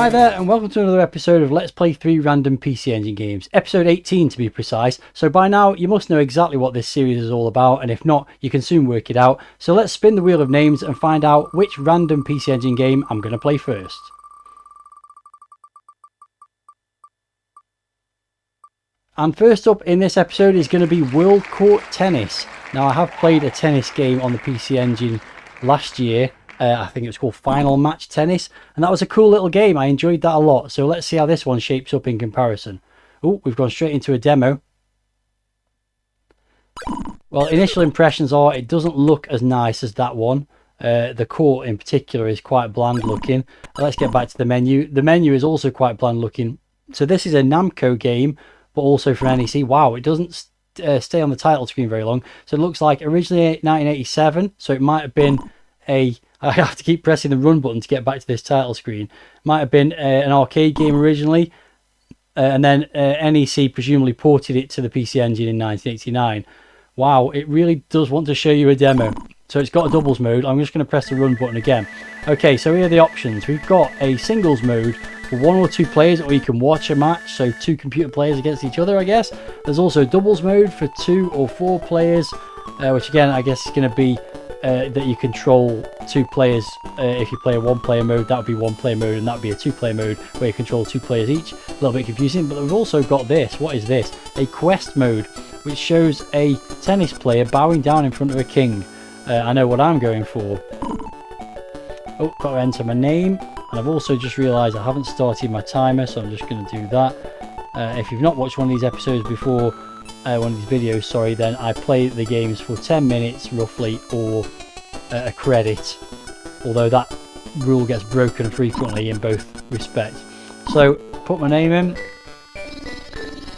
Hi there and welcome to another episode of Let's Play 3 Random PC Engine Games, episode 18 to be precise. So by now you must know exactly what this series is all about, and if not you can soon work it out. So let's spin the wheel of names and find out which random PC Engine game I'm going to play first. And first up in this episode is going to be World Court Tennis. Now I have played a tennis game on the PC Engine last year. I think it was called Final Match Tennis, and that was a cool little game. I enjoyed that a lot. So let's see how this one shapes up in comparison. Oh, we've gone straight into a demo. Well, initial impressions are it doesn't look as nice as that one. The court in particular is quite bland looking. Let's get back to the menu. The menu is also quite bland looking. So this is a Namco game, but also from NEC. Wow, it doesn't stay on the title screen very long. So it looks like originally 1987. So it might have been a... I have to keep pressing the run button to get back to this title screen. Might have been an arcade game originally, and then NEC presumably ported it to the PC Engine in 1989. Wow, it really does want to show you a demo. So it's got a doubles mode. I'm just going to press the run button again. Okay, so here are the options. We've got a singles mode for 1 or 2 players, or you can watch a match, so 2 computer players against each other, I guess. There's also a doubles mode for 2 or 4 players, which again I guess is going to be that you control 2 players. If you play a 1-player mode, that would be 1-player mode, and that would be a 2-player mode where you control 2 players each. A little bit confusing, but we've also got this. What is this? A quest mode, which shows a tennis player bowing down in front of a king. I know what I'm going for. Oh, got to enter my name, and I've also just realised I haven't started my timer, so I'm just going to do that. If you've not watched one of these episodes before, one of these videos, sorry, then I play the games for 10 minutes roughly, or a credit, although that rule gets broken frequently in both respects. So put my name in.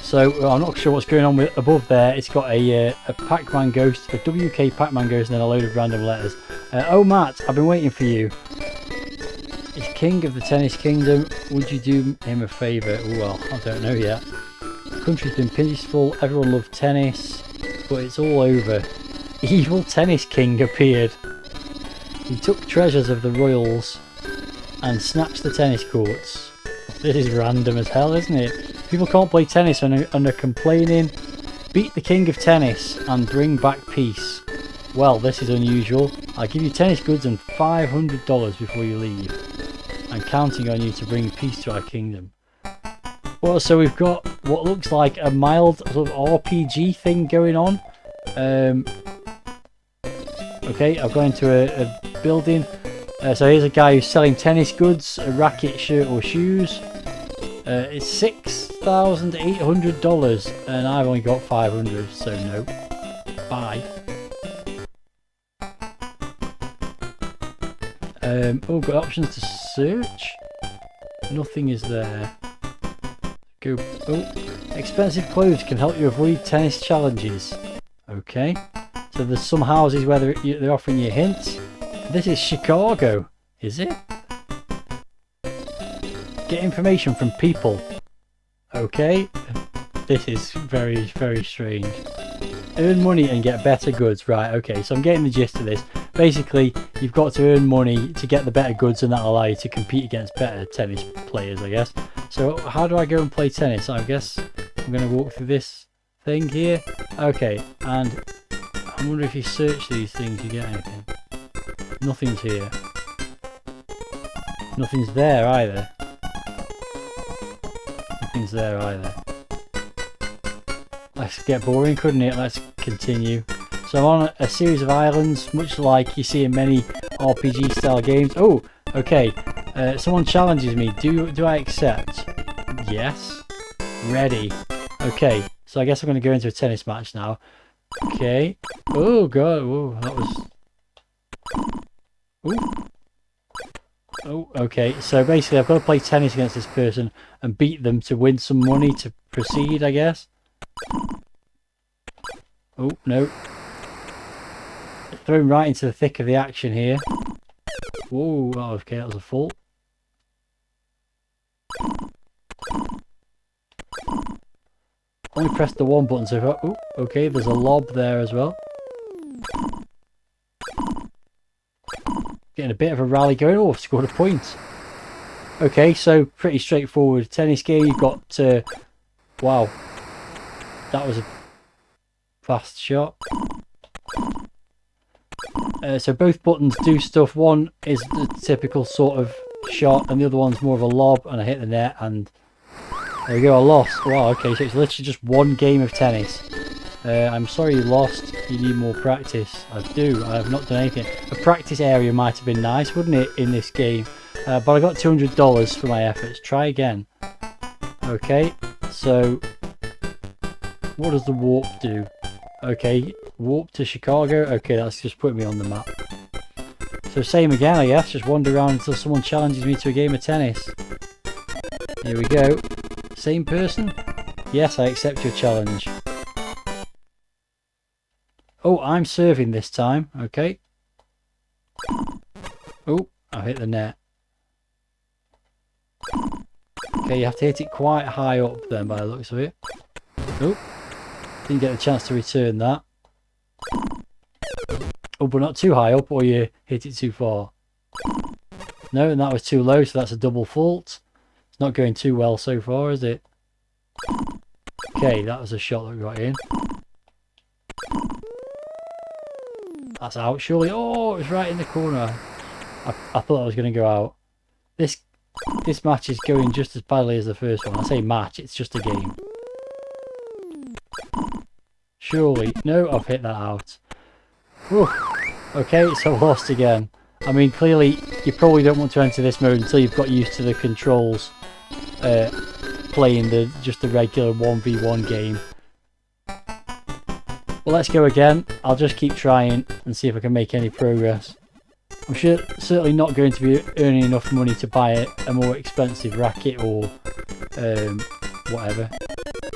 So I'm not sure what's going on with above there. It's got a Pac-Man Ghost, a WK Pac-Man Ghost, and then a load of random letters. Oh Matt, I've been waiting for you. He's king of the tennis kingdom. Would you do him a favour? Well, I don't know yet. The country's been peaceful, everyone loved tennis, but it's all over. Evil tennis king appeared. He took treasures of the royals and snatched the tennis courts. This is random as hell, isn't it? People can't play tennis and are complaining. Beat the king of tennis and bring back peace. Well, this is unusual. I'll give you tennis goods and $500 before you leave. I'm counting on you to bring peace to our kingdom. Well, so we've got what looks like a mild sort of RPG thing going on. Okay, I've gone into a building. So here's a guy who's selling tennis goods, a racket, shirt or shoes. It's $6,800 and I've only got 500, so no. Bye. Oh, got options to search? Nothing is there. Go. Oh, expensive clothes can help you avoid tennis challenges. Okay, so there's some houses where they're offering you hints. This is Chicago, is it? Get information from people. Okay, this is very, very strange. Earn money and get better goods. Right, okay, so I'm getting the gist of this. Basically, you've got to earn money to get the better goods, and that'll allow you to compete against better tennis players, I guess. So how do I go and play tennis? I guess I'm going to walk through this thing here. Okay, and I wonder if you search these things you get anything. Nothing's here. Nothing's there either. Nothing's there either. Let's get boring, couldn't it? Let's continue. So I'm on a series of islands, much like you see in many RPG style games. Oh, okay. Someone challenges me. Do I accept? Yes. Ready. Okay. So I guess I'm going to go into a tennis match now. Okay. Oh god. Whoa, that was. Ooh. Oh, okay. So basically, I've got to play tennis against this person and beat them to win some money to proceed, I guess. Oh no. Thrown right into the thick of the action here. Whoa, okay, that was a fault. Only pressed the one button so far. Oh, okay, there's a lob there as well. Getting a bit of a rally going. Oh, I've scored a point. Okay, so pretty straightforward tennis game. You've got, wow, that was a fast shot. So both buttons do stuff. One is the typical sort of shot, and the other one's more of a lob, and I hit the net, and there we go, I lost. Wow, okay, so it's literally just one game of tennis. I'm sorry you lost. You need more practice. I do. I have not done anything. A practice area might have been nice, wouldn't it, in this game? But I got $200 for my efforts. Try again. Okay, so what does the warp do? Okay, warp to Chicago. Okay, that's just putting me on the map. So same again, I guess. Just wander around until someone challenges me to a game of tennis. Here we go. Same person? Yes, I accept your challenge. Oh, I'm serving this time. Okay. Oh, I hit the net. Okay, you have to hit it quite high up then by the looks of it. Oh, didn't get a chance to return that. Oh, but not too high up or you hit it too far. No, and that was too low, so that's a double fault. It's not going too well so far, is it? Okay, that was a shot that we got in. That's out, surely. Oh, it was right in the corner. I thought I was going to go out. This match is going just as badly as the first one. I say match, it's just a game. Surely. No, I've hit that out. Whew. Okay, so I lost again. I mean, clearly, you probably don't want to enter this mode until you've got used to the controls. Playing just the regular 1v1 game. Well, let's go again. I'll just keep trying and see if I can make any progress. I'm certainly not going to be earning enough money to buy a more expensive racket or whatever.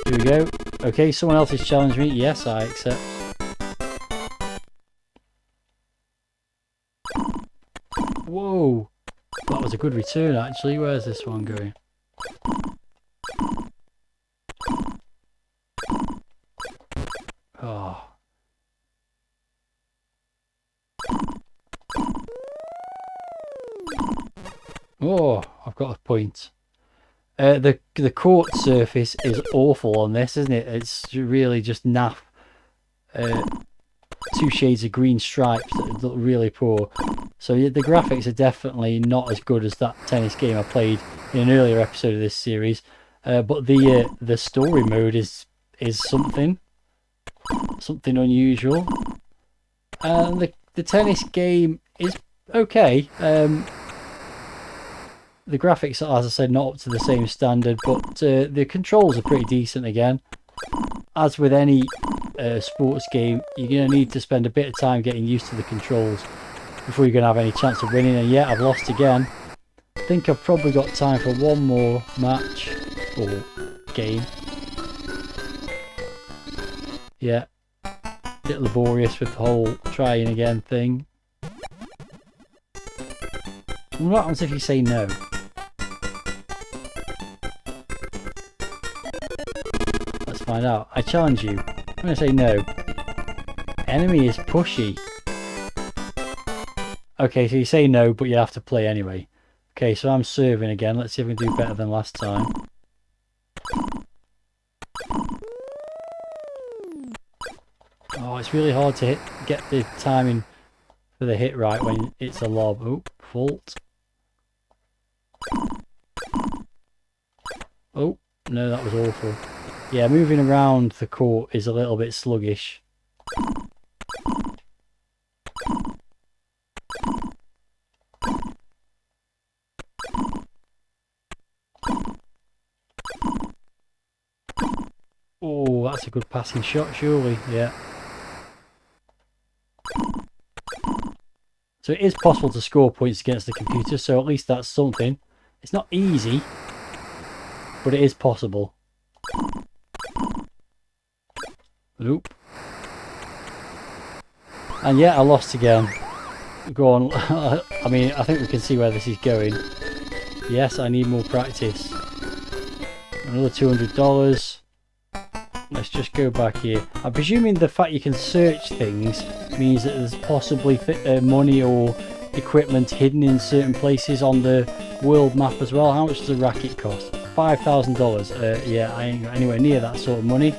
Here we go. Okay, someone else has challenged me. Yes, I accept. Whoa, that was a good return actually. Where's this one going? Oh. Oh, I've got a point. The court surface is awful on this, isn't it? It's really just naff. 2 shades of green stripes that look really poor. So yeah, the graphics are definitely not as good as that tennis game I played in an earlier episode of this series. But the story mode is something unusual. And the tennis game is okay. The graphics are, as I said, not up to the same standard, but the controls are pretty decent again. As with any sports game, you're going to need to spend a bit of time getting used to the controls before you're going to have any chance of winning. And yeah, I've lost again. I think I've probably got time for one more match or game. Yeah, a bit laborious with the whole trying again thing. What happens if you say no? Let's find out. I challenge you. I'm going to say no. Enemy is pushy. Okay, so you say no, but you have to play anyway. Okay, so I'm serving again. Let's see if we can do better than last time. Oh, it's really hard to get the timing for the hit right when it's a lob. Oh, fault. Oh, no, that was awful. Yeah, moving around the court is a little bit sluggish. Oh, that's a good passing shot, surely. Yeah. So it is possible to score points against the computer, so at least that's something. It's not easy, but it is possible. Nope. And yeah, I lost again. Go on. I mean, I think we can see where this is going. Yes, I need more practice. Another $200. Let's just go back here. I'm presuming the fact you can search things means that there's possibly money or equipment hidden in certain places on the world map as well. How much does a racket cost? $5,000. Yeah, I ain't got anywhere near that sort of money.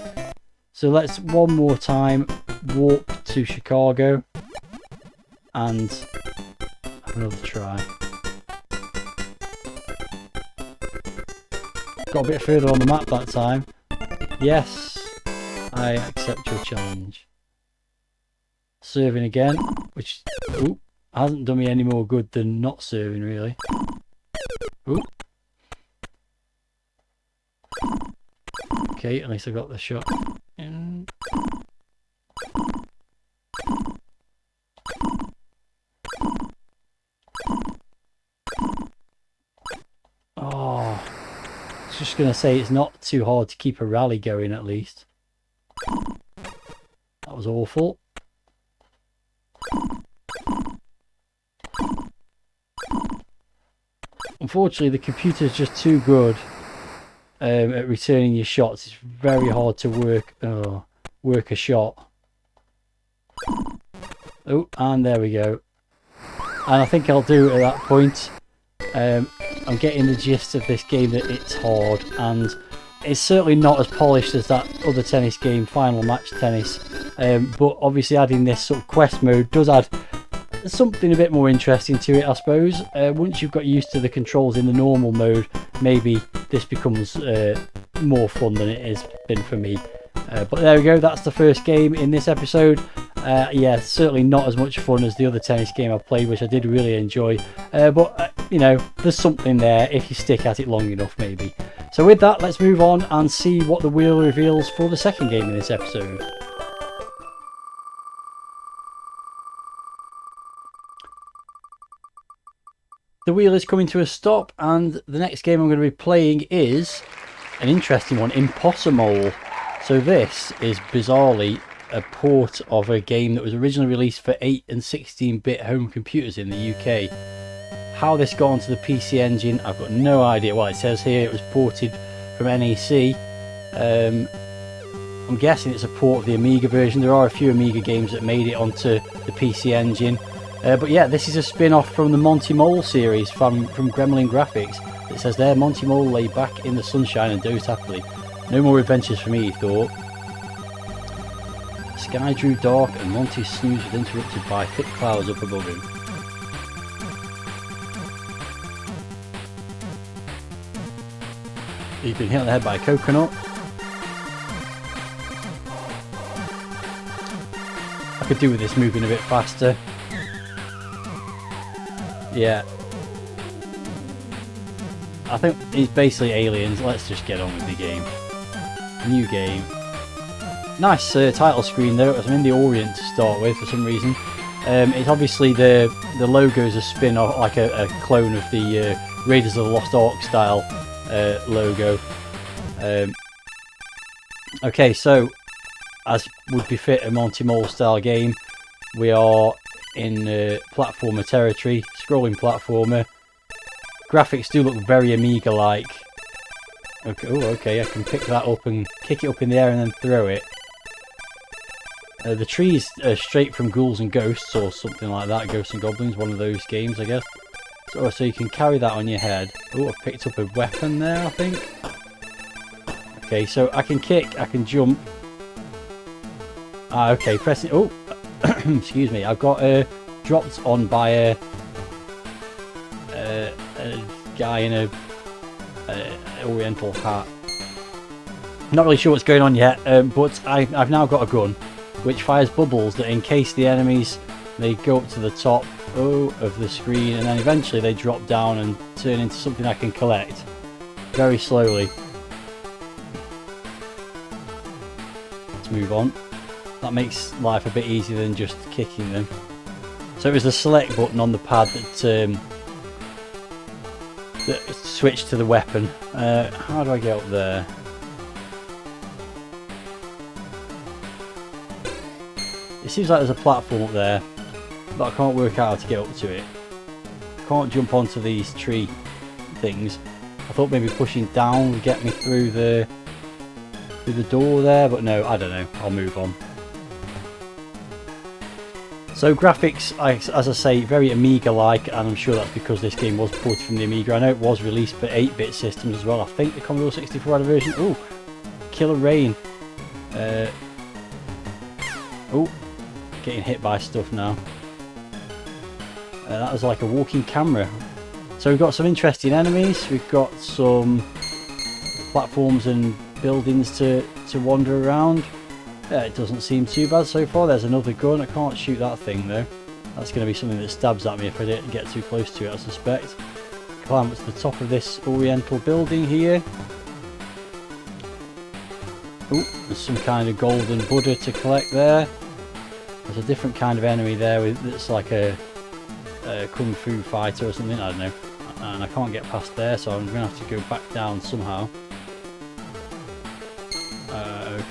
So let's one more time warp to Chicago and have another try. Got a bit further on the map that time. Yes, I accept your challenge. Serving again, which hasn't done me any more good than not serving, really. Ooh. Okay, at least I got the shot in. Oh, I was just going to say it's not too hard to keep a rally going at least. That was awful. Unfortunately, the computer is just too good at returning your shots. It's very hard to work a shot. Oh, and there we go. And I think I'll do it at that point. I'm getting the gist of this game that it's hard, and it's certainly not as polished as that other tennis game, Final Match Tennis. But obviously adding this sort of quest mode does add something a bit more interesting to it, I suppose. Once you've got used to the controls in the normal mode, maybe this becomes more fun than it has been for me. But there we go, that's the first game in this episode. Yeah, certainly not as much fun as the other tennis game I played, which I did really enjoy. But you know, there's something there if you stick at it long enough, maybe. So with that, let's move on and see what the wheel reveals for the second game in this episode. The wheel is coming to a stop, and the next game I'm going to be playing is an interesting one, Impossamole. So this is bizarrely a port of a game that was originally released for 8 and 16-bit home computers in the UK. How this got onto the PC Engine, I've got no idea. Well, it says here it was ported from NEC. I'm guessing it's a port of the Amiga version. There are a few Amiga games that made it onto the PC Engine. But yeah, this is a spin-off from the Monty Mole series from Gremlin Graphics. It says there, Monty Mole lay back in the sunshine and dozed happily. No more adventures for me, he thought. The sky drew dark and Monty's snooze was interrupted by thick clouds up above him. He's been hit on the head by a coconut. I could do with this moving a bit faster. Yeah. I think it's basically aliens. Let's just get on with the game. New game. Nice title screen though. I'm in the Orient to start with for some reason. It's obviously the logo is a spin off, like a clone of the Raiders of the Lost Ark style logo. Okay, so as would befit a Monty Mole style game, we are in platformer territory, scrolling platformer. Graphics do look very Amiga-like. Okay, oh, okay, I can pick that up and kick it up in the air and then throw it. The trees are straight from Ghouls and Ghosts or something like that. Ghosts and Goblins, one of those games, I guess. So you can carry that on your head. Oh, I've picked up a weapon there, I think. Okay, so I can kick, I can jump. Ah, okay, pressing. Oh, excuse me. I've got dropped on by a guy in a Oriental hat. Not really sure what's going on yet, but I've now got a gun which fires bubbles that encase the enemies. They go up to the top of the screen and then eventually they drop down and turn into something I can collect very slowly. Let's move on. That makes life a bit easier than just kicking them. So it was the select button on the pad that switched to the weapon. How do I get up there? It seems like there's a platform up there, but I can't work out how to get up to it. I can't jump onto these tree things. I thought maybe pushing down would get me through the door there, but no, I don't know. I'll move on. So graphics, as I say, very Amiga-like, and I'm sure that's because this game was ported from the Amiga. I know it was released for 8-bit systems as well. I think the Commodore 64 had a version. Oh, Killer Rain. Oh, getting hit by stuff now. That was like a walking camera. So we've got some interesting enemies. We've got some platforms and buildings to wander around. It doesn't seem too bad so far. There's another gun. I can't shoot that thing though. That's going to be something that stabs at me if I didn't get too close to it, I suspect. Climb up to the top of this oriental building here. Oh, there's some kind of golden Buddha to collect there. There's a different kind of enemy there that's like a kung fu fighter or something, I don't know. And I can't get past there, so I'm going to have to go back down somehow.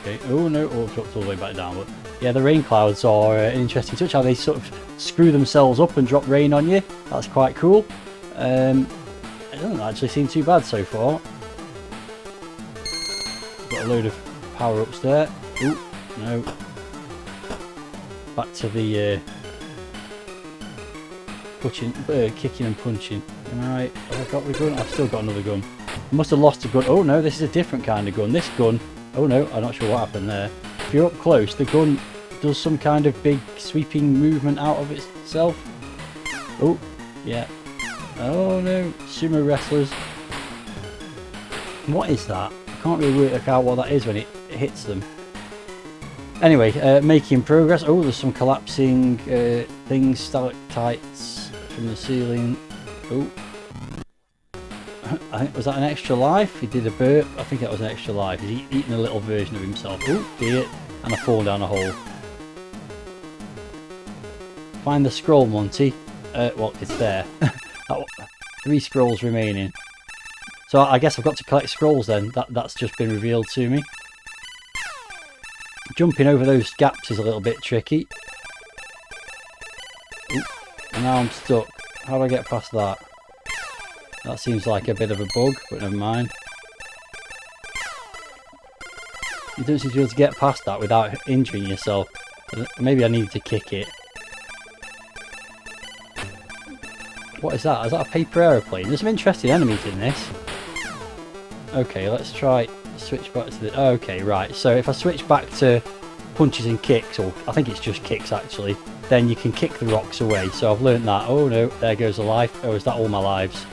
Okay. Oh no, oh, I've dropped all the way back down. But yeah, the rain clouds are an interesting touch. How they sort of screw themselves up and drop rain on you. That's quite cool. It doesn't actually seem too bad so far. Got a load of power-ups there. Ooh, no. Back to the kicking and punching. Am I right? Have I got the gun? I've still got another gun. I must have lost a gun. Oh no, this is a different kind of gun. This gun. Oh no, I'm not sure what happened there. If you're up close, the gun does some kind of big sweeping movement out of itself. Oh, yeah. Oh no, sumo wrestlers. What is that? I can't really work out what that is when it hits them. Anyway, making progress. Oh, there's some collapsing things, stalactites from the ceiling. Oh. I think, was that an extra life? He did a burp. I think that was an extra life. He's eating a little version of himself. Oh dear. And I fall down a hole. Find the scroll, Monty. Well, it's there. 3 scrolls remaining. So I guess I've got to collect scrolls then. That's just been revealed to me. Jumping over those gaps is a little bit tricky. Ooh, and now I'm stuck. How do I get past that? That seems like a bit of a bug, but never mind. You don't seem to be able to get past that without injuring yourself. Maybe I need to kick it. What is that? Is that a paper aeroplane? There's some interesting enemies in this. Okay, let's try switch back to the... Oh, okay, right. So if I switch back to punches and kicks, or I think it's just kicks actually, then you can kick the rocks away. So I've learned that. Oh no, there goes a life. Oh, is that all my lives?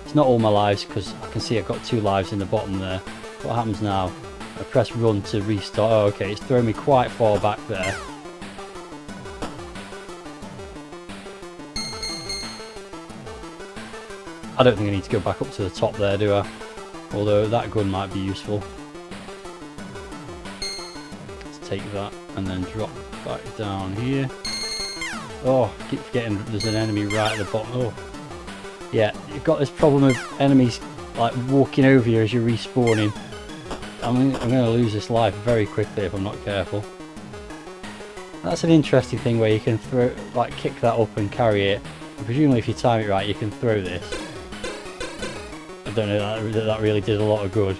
It's not all my lives because I can see I've got 2 lives in the bottom there. What happens now? I press run to restart. Oh, okay, it's thrown me quite far back there. I don't think I need to go back up to the top there, do I? Although that gun might be useful. Let's take that and then drop back down here. Oh, I keep forgetting there's an enemy right at the bottom. Oh. Yeah, you've got this problem of enemies like walking over you as you're respawning. I'm going to lose this life very quickly if I'm not careful. That's an interesting thing where you can throw, like, kick that up and carry it. And presumably if you time it right, you can throw this. I don't know, that really did a lot of good.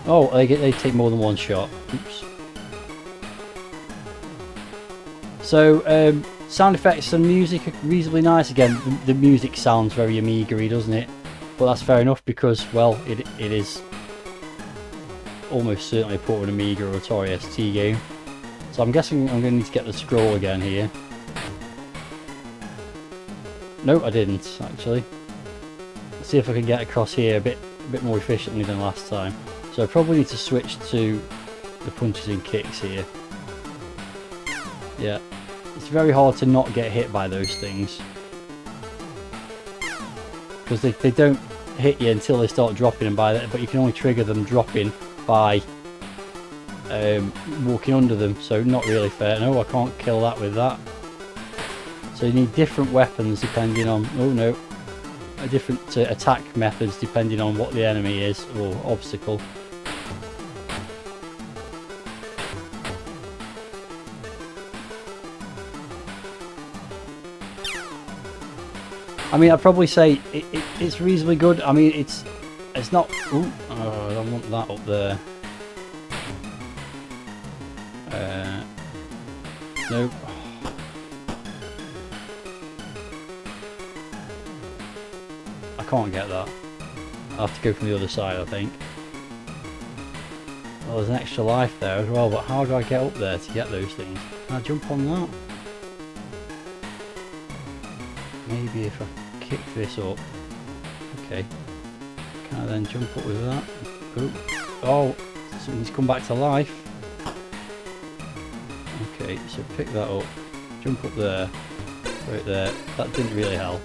Oh, they take more than one shot. Oops. So, sound effects and music are reasonably nice. Again, the music sounds very Amiga-y, doesn't it? But that's fair enough because, well, it is almost certainly a port of an Amiga or Atari ST game. So I'm guessing I'm going to need to get the scroll again here. No, I didn't, actually. Let's see if I can get across here a bit more efficiently than last time. So I probably need to switch to the punches and kicks here. Yeah. It's very hard to not get hit by those things. Because they don't hit you until they start dropping, and but you can only trigger them dropping by walking under them, so not really fair. No, I can't kill that with that. So you need different weapons depending on... Oh no. Different attack methods depending on what the enemy is, or obstacle. I mean, I'd probably say it's reasonably good. I mean, it's not... Ooh, I don't want that up there. No. I can't get that. I'll have to go from the other side, I think. Well, there's an extra life there as well, but how do I get up there to get those things? Can I jump on that? Maybe if I kick this up. Okay. Can I then jump up with that? Oh, something's come back to life. Okay, so pick that up. Jump up there. Right there. That didn't really help.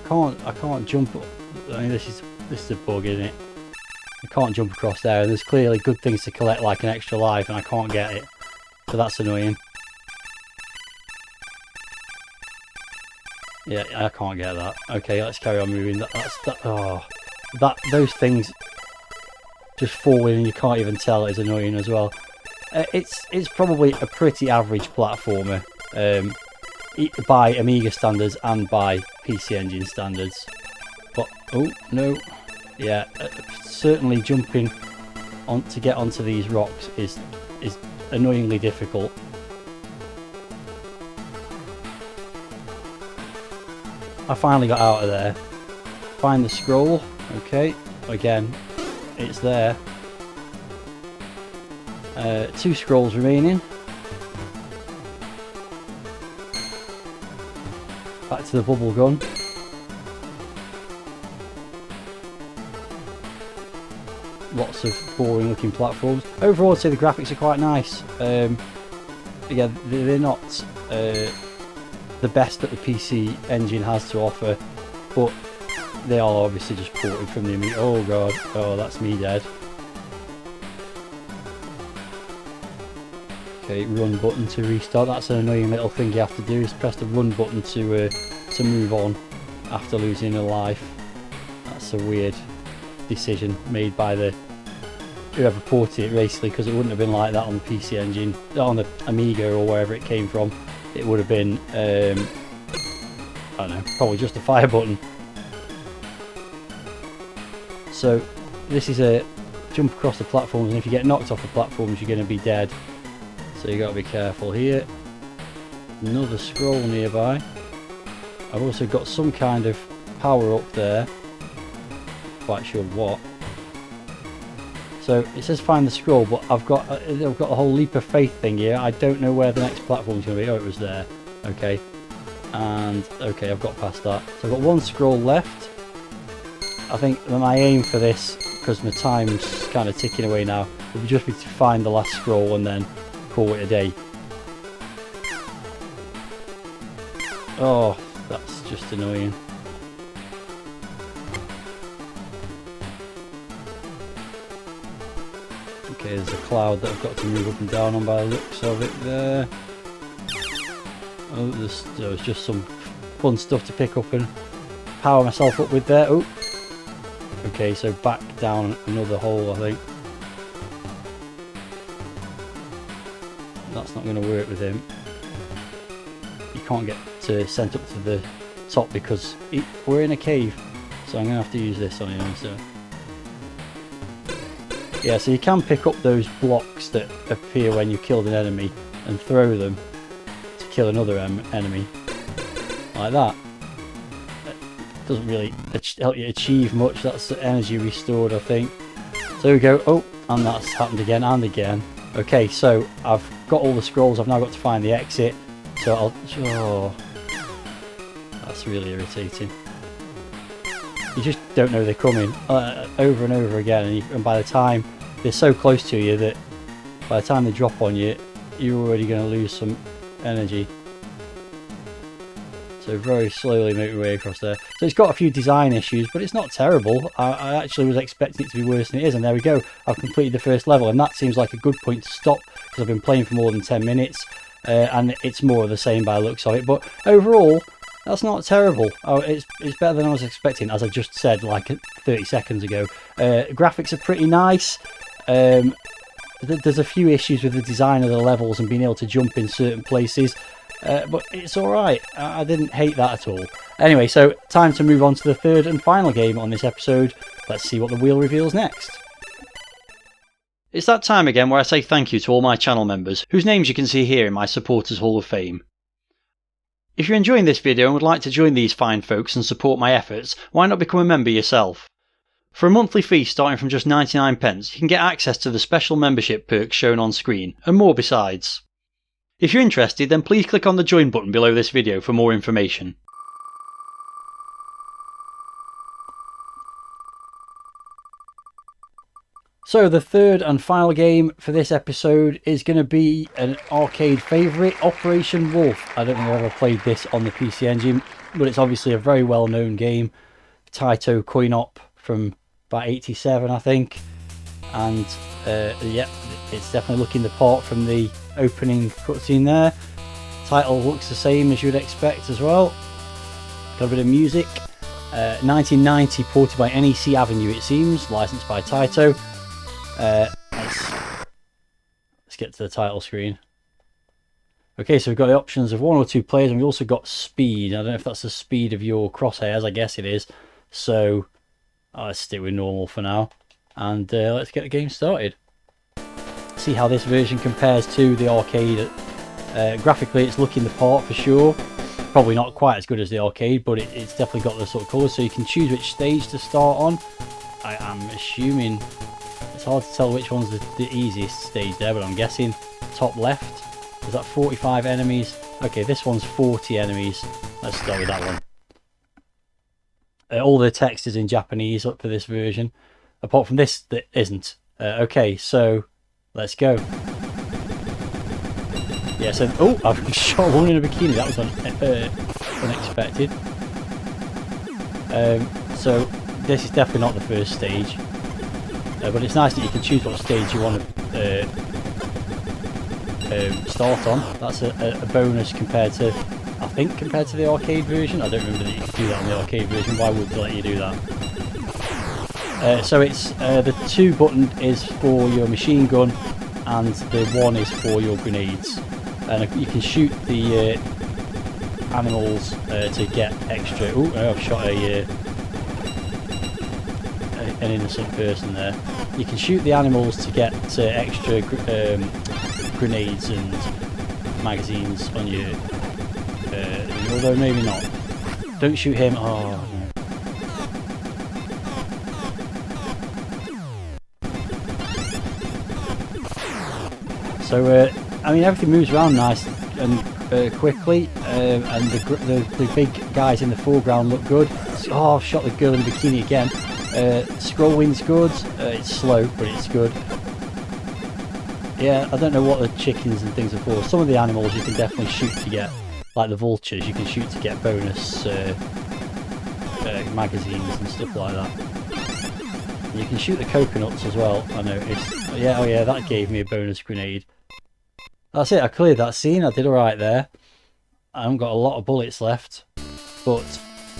I can't jump up. I mean, this is a bug, isn't it? I can't jump across there, and there's clearly good things to collect, like an extra life, and I can't get it. So that's annoying. Yeah, I can't get that. Okay, let's carry on moving. Those things just fall in and you can't even tell. It's annoying as well. It's probably a pretty average platformer by Amiga standards and by PC Engine standards. But oh no, yeah, certainly jumping on to get onto these rocks is annoyingly difficult. I finally got out of there. Find the scroll. Okay, again, it's there. 2 scrolls remaining. Back to the bubble gun. Lots of boring looking platforms. Overall, I'd say the graphics are quite nice. Again, they're not the best that the PC Engine has to offer, but they are obviously just ported from the Amiga. Oh god, oh that's me dead. Okay, run button to restart. That's an annoying little thing you have to do, is press the run button to move on after losing a life. That's a weird decision made by whoever ported it, basically, because it wouldn't have been like that on the PC Engine, on the Amiga or wherever it came from. It would have been, I don't know, probably just a fire button. So this is a jump across the platforms, and if you get knocked off the platforms you're going to be dead. So you got to be careful here. Another scroll nearby. I've also got some kind of power up there. Not quite sure what. So it says find the scroll, but I've got a whole leap of faith thing here. I don't know where the next platform is going to be. Oh, it was there. Okay. And okay, I've got past that. So I've got 1 scroll left. I think my aim for this, because my time's kind of ticking away now, would just be to find the last scroll and then call it a day. Oh, that's just annoying. Okay, there's a cloud that I've got to move up and down on by the looks of it there. Oh, there's just some fun stuff to pick up and power myself up with there. Oh, okay, so back down another hole, I think. That's not going to work with him. You can't get sent up to the top because we're in a cave, so I'm going to have to use this on him. So yeah, so you can pick up those blocks that appear when you killed an enemy and throw them to kill another enemy, like that. It doesn't really help you achieve much. That's energy restored, I think. So there we go. Oh, and that's happened again and again. Okay, so I've got all the scrolls. I've now got to find the exit. So I'll... Oh, that's really irritating. You just don't know they're coming over and over again, and by the time they're so close to you that by the time they drop on you, you're already going to lose some energy. So very slowly make my way across there. So it's got a few design issues, but it's not terrible. I actually was expecting it to be worse than it is, and there we go. I've completed the first level, and that seems like a good point to stop because I've been playing for more than 10 minutes, and it's more of the same by the looks of it. But overall, that's not terrible. Oh, it's better than I was expecting, as I just said like 30 seconds ago. Graphics are pretty nice. There's a few issues with the design of the levels and being able to jump in certain places. But it's alright. I didn't hate that at all. Anyway, so time to move on to the third and final game on this episode. Let's see what the wheel reveals next. It's that time again where I say thank you to all my channel members, whose names you can see here in my Supporters Hall of Fame. If you're enjoying this video and would like to join these fine folks and support my efforts, why not become a member yourself? For a monthly fee starting from just 99p, you can get access to the special membership perks shown on screen, and more besides. If you're interested, then please click on the join button below this video for more information. So the third and final game for this episode is going to be an arcade favourite, Operation Wolf. I don't think I've ever played this on the PC Engine, but it's obviously a very well known game. Taito coin-op from about 87, I think. And yeah, it's definitely looking the part from the opening cutscene there. Title looks the same as you'd expect as well. Got a bit of music. 1990, ported by NEC Avenue it seems, licensed by Taito. Let's get to the title screen. Okay, so we've got the options of 1 or 2 players, and we've also got speed. I don't know if that's the speed of your crosshairs, I guess it is. So let's stick with normal for now, and let's get the game started. See how this version compares to the arcade. Graphically it's looking the part for sure. Probably not quite as good as the arcade, but it's definitely got the sort of colours, so you can choose which stage to start on. I am assuming it's hard to tell which one's the easiest stage there, but I'm guessing top left. Is that 45 enemies? Okay, this one's 40 enemies. Let's start with that one. All the text is in Japanese up for this version, apart from this that isn't. Okay, so let's go. Yeah, so oh, I've shot one in a bikini. That was unexpected. So this is definitely not the first stage, but it's nice that you can choose what stage you want to start on. That's a bonus compared to, I think, compared to the arcade version. I don't remember that you could do that on the arcade version. Why would they let you do that? So it's the 2 button is for your machine gun, and the 1 is for your grenades. And you can shoot the animals to get extra. Oh, I've shot an innocent person there. You can shoot the animals to get extra grenades and magazines on you. Although maybe not. Don't shoot him. Oh no. So I mean, everything moves around nice and quickly, and the big guys in the foreground look good. Oh, I've shot the girl in the bikini again. Scrolling's good. It's slow, but it's good. Yeah, I don't know what the chickens and things are for. Some of the animals you can definitely shoot to get, like the vultures, you can shoot to get bonus magazines and stuff like that. You can shoot the coconuts as well, I noticed. Yeah, oh yeah, that gave me a bonus grenade. That's it, I cleared that scene. I did alright there. I haven't got a lot of bullets left, but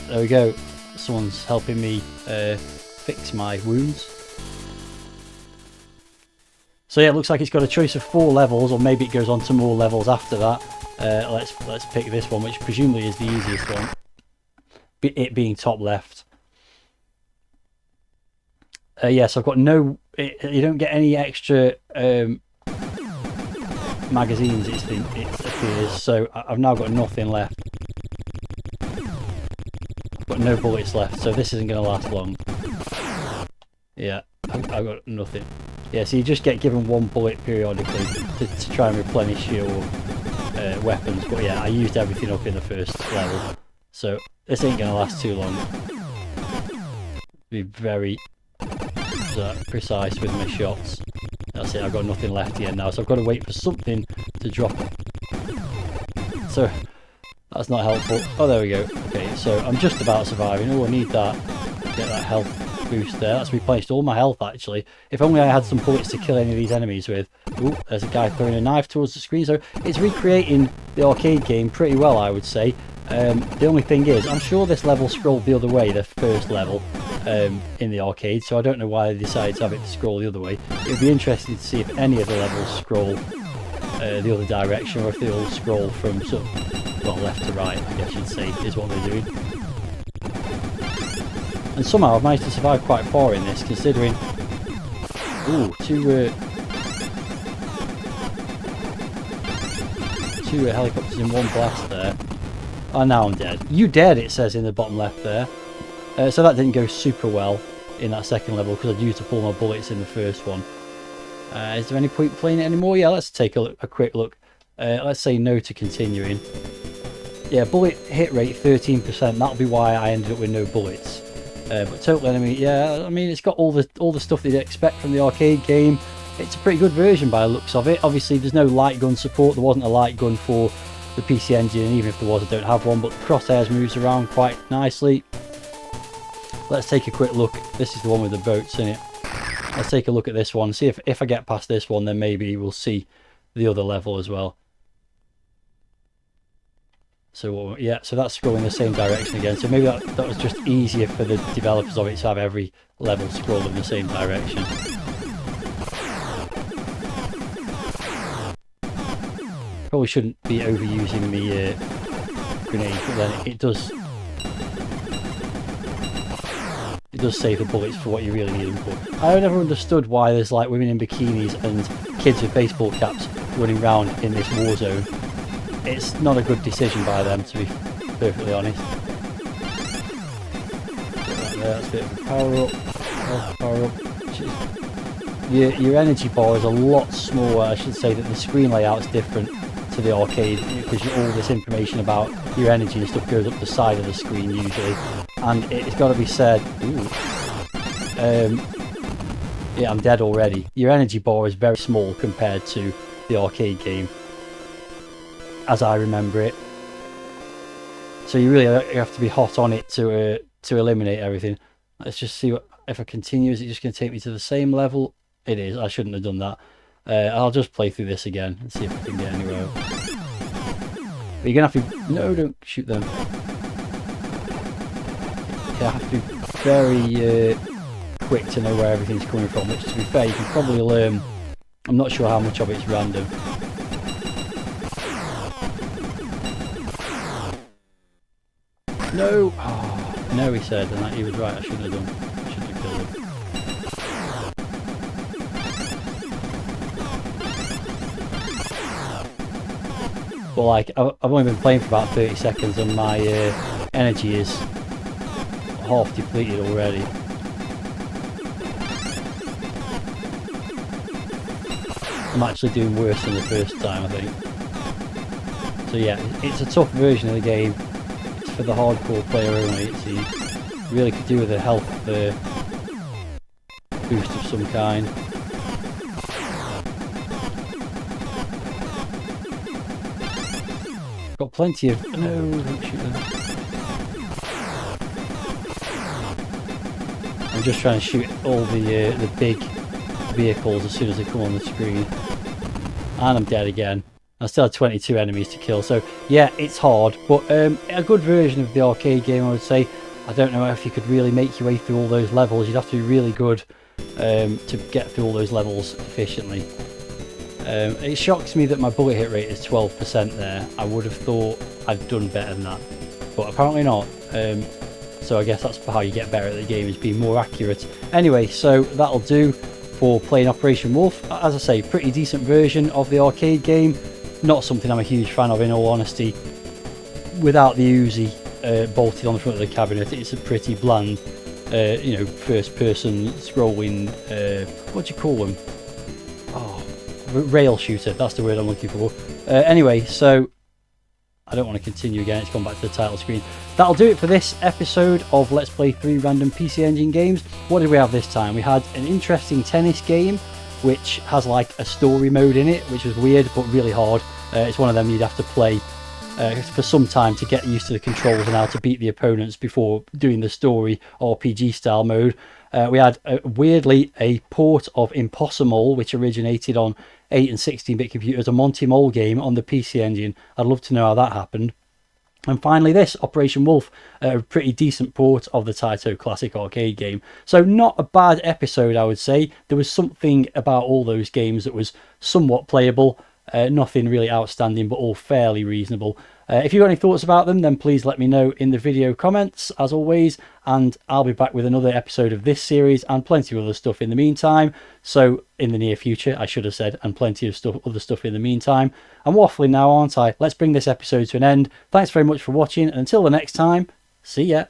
there we go. Someone's helping me fix my wounds. So yeah, it looks like it's got a choice of 4 levels, or maybe it goes on to more levels after that. Let's pick this one, which presumably is the easiest one. It being top left. Yes, I've got no. You don't get any extra magazines. It appears. So I've now got nothing left. I've got no bullets left, so this isn't going to last long. Yeah, I've got nothing. Yeah, so you just get given 1 bullet periodically to try and replenish your weapons. But yeah, I used everything up in the first level, so this ain't going to last too long. Be very precise with my shots. That's it, I've got nothing left here now, so I've got to wait for something to drop. So that's not helpful. Oh, there we go. Okay, so I'm just about surviving. Oh, I need that. Get that health boost there. That's replenished all my health, actually. If only I had some bullets to kill any of these enemies with. Oh, there's a guy throwing a knife towards the screen. So it's recreating the arcade game pretty well, I would say. The only thing is, I'm sure this level scrolled the other way, the first level, in the arcade, so I don't know why they decided to have it to scroll the other way. It would be interesting to see if any of the levels scroll the other direction, or if they all scroll from sort of, well, left to right, I guess you'd say, is what they're doing. And somehow I've managed to survive quite far in this, considering... Ooh, two 2 helicopters in one blast there. Oh, now I'm dead. You dead, it says in the bottom left there. So that didn't go super well in that second level because I'd used to pull my bullets in the first one. Is there any point playing it anymore? Yeah, let's take a quick look. Let's say no to continuing. Yeah, bullet hit rate 13%. That'll be why I ended up with no bullets. But total enemy, yeah, I mean, it's got all the stuff that you'd expect from the arcade game. It's a pretty good version by the looks of it. Obviously, there's no light gun support. There wasn't a light gun for the PC Engine, and even if there was, I don't have one. But the crosshairs moves around quite nicely. Let's take a quick look. This is the one with the boats in it. Let's take a look at this one. See if I get past this one, then maybe we'll see the other level as well. So yeah, so that's going the same direction again. So maybe that was just easier for the developers of it to have every level scroll in the same direction. Probably shouldn't be overusing the grenade, but then it does save the bullets for what you really need them for. I never understood why there's like women in bikinis and kids with baseball caps running around in this war zone. It's not a good decision by them, to be perfectly honest. That's a bit of a power up. Your energy bar is a lot smaller. I should say that the screen layout is different to the arcade because all this information about your energy and stuff goes up the side of the screen usually. And it's got to be said, yeah, I'm dead already. Your energy bar is very small compared to the arcade game, as I remember it. So you really have to be hot on it to eliminate everything. Let's just see if I continue. Is it just going to take me to the same level? It is. I shouldn't have done that. I'll just play through this again and see if I can get anywhere. But you're going to have to... No, don't shoot them. You have to be very quick to know where everything's coming from, which, to be fair, you can probably learn. I'm not sure how much of it's random. No! Oh, no, he said, and he was right. I shouldn't have done. I shouldn't have killed him. But like, I've only been playing for about 30 seconds, and my energy is half depleted already. I'm actually doing worse than the first time, I think. So yeah, it's a tough version of the game. It's for the hardcore player only. You really could do with a health boost of some kind. Got plenty of... No, don't shoot them. I'm just trying to shoot all the big vehicles as soon as they come on the screen. And I'm dead again. I still have 22 enemies to kill, so yeah, it's hard, but a good version of the arcade game, I would say. I don't know if you could really make your way through all those levels. You'd have to be really good to get through all those levels efficiently. It shocks me that my bullet hit rate is 12% there. I would have thought I'd done better than that, but apparently not. So I guess that's how you get better at the game, is being more accurate. Anyway, so that'll do for playing Operation Wolf. As I say, pretty decent version of the arcade game. Not something I'm a huge fan of, in all honesty. Without the Uzi bolted on the front of the cabinet, it's a pretty bland, you know, first-person scrolling. What do you call them? Oh, rail shooter. That's the word I'm looking for. Anyway, so I don't want to continue again. It's gone back to the title screen. That'll do it for this episode of Let's Play 3 Random PC Engine Games. What did we have this time? We had an interesting tennis game, which has like a story mode in it, which was weird but really hard. It's one of them you'd have to play for some time to get used to the controls and how to beat the opponents before doing the story RPG style mode. We had weirdly a port of Impossamole, which originated on 8 and 16-bit computers, a Monty Mole game on the PC Engine. I'd love to know how that happened. And finally this, Operation Wolf, a pretty decent port of the Taito classic arcade game. So not a bad episode, I would say. There was something about all those games that was somewhat playable. Nothing really outstanding, but all fairly reasonable. If you've got any thoughts about them, then please let me know in the video comments, as always, and I'll be back with another episode of this series and plenty of other stuff in the meantime. So, in the near future, I should have said, and plenty of other stuff in the meantime. I'm waffling now, aren't I? Let's bring this episode to an end. Thanks very much for watching, and until the next time, see ya.